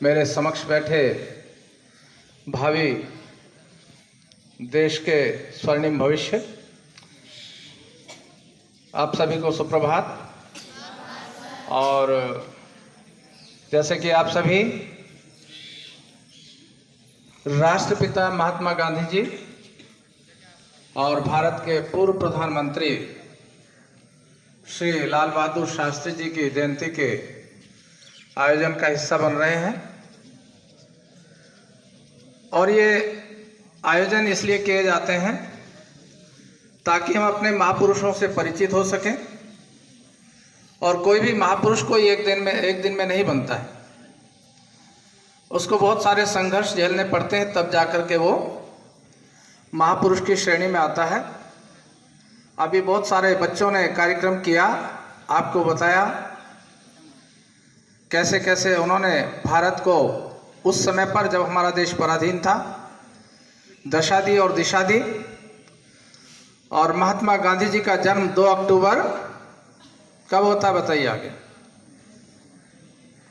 मेरे समक्ष बैठे भावी देश के स्वर्णिम भविष्य, आप सभी को सुप्रभात। और जैसे कि आप सभी राष्ट्रपिता महात्मा गांधी जी और भारत के पूर्व प्रधानमंत्री श्री लाल बहादुर शास्त्री जी की जयंती के आयोजन का हिस्सा बन रहे हैं। और ये आयोजन इसलिए किए जाते हैं ताकि हम अपने महापुरुषों से परिचित हो सकें। और कोई भी महापुरुष कोई एक दिन में नहीं बनता है, उसको बहुत सारे संघर्ष झेलने पड़ते हैं, तब जाकर के वो महापुरुष की श्रेणी में आता है। अभी बहुत सारे बच्चों ने कार्यक्रम किया, आपको बताया कैसे कैसे उन्होंने भारत को उस समय पर जब हमारा देश पराधीन था दशा दी और दिशा दी। और महात्मा गांधी जी का जन्म 2 अक्टूबर कब होता है बताइए आगे?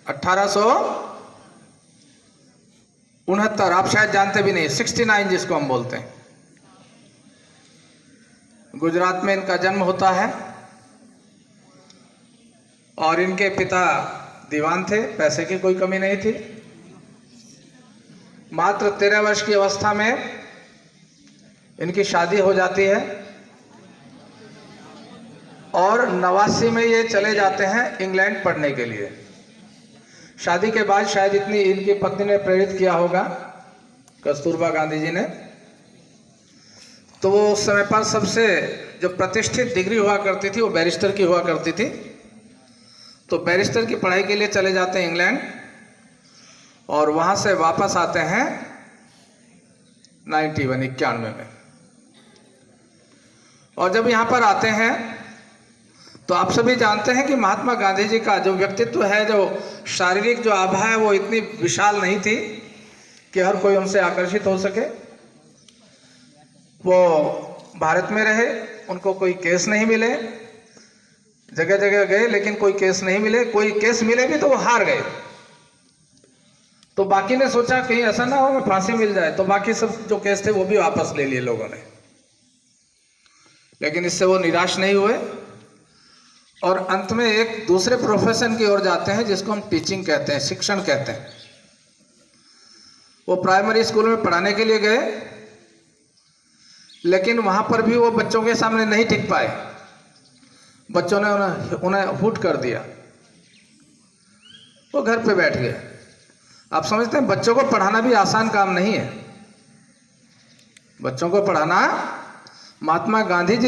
1869, आप शायद जानते भी नहीं, 69 जिसको हम बोलते हैं। गुजरात में इनका जन्म होता है और इनके पिता दीवान थे, पैसे की कोई कमी नहीं थी। मात्र 13 वर्ष की अवस्था में इनकी शादी हो जाती है और 89 में ये चले जाते हैं इंग्लैंड पढ़ने के लिए। शादी के बाद शायद इतनी इनकी पत्नी ने प्रेरित किया होगा, कस्तूरबा गांधी जी ने, तो वो उस समय पर सबसे जो प्रतिष्ठित डिग्री हुआ करती थी वो बैरिस्टर की हुआ करती थी। तो बैरिस्टर की पढ़ाई के लिए चले जाते हैं इंग्लैंड और वहाँ से वापस आते हैं 91 में। और जब यहाँ पर आते हैं तो आप सभी जानते हैं कि महात्मा गांधी जी का जो व्यक्तित्व है, जो शारीरिक जो आभा है, वो इतनी विशाल नहीं थी कि हर कोई उनसे आकर्षित हो सके। वो भारत में रहे, उनको कोई केस नहीं मिले, जगह जगह गए लेकिन कोई केस नहीं मिले, कोई केस मिले भी तो वो हार गए। तो बाकी ने सोचा कहीं ऐसा ना हो मैं फांसी मिल जाए, तो बाकी सब जो केस थे वो भी वापस ले लिए लोगों ने। लेकिन इससे वो निराश नहीं हुए और अंत में एक दूसरे प्रोफेशन की ओर जाते हैं जिसको हम टीचिंग कहते हैं, शिक्षण कहते हैं। वो प्राइमरी स्कूल में पढ़ाने के लिए गए, लेकिन वहां पर भी वो बच्चों के सामने नहीं टिक पाए। बच्चों ने उन्हें हुट कर दिया, वो घर पे बैठ गए। आप समझते हैं बच्चों को पढ़ाना भी आसान काम नहीं है। बच्चों को पढ़ाना महात्मा गांधी जी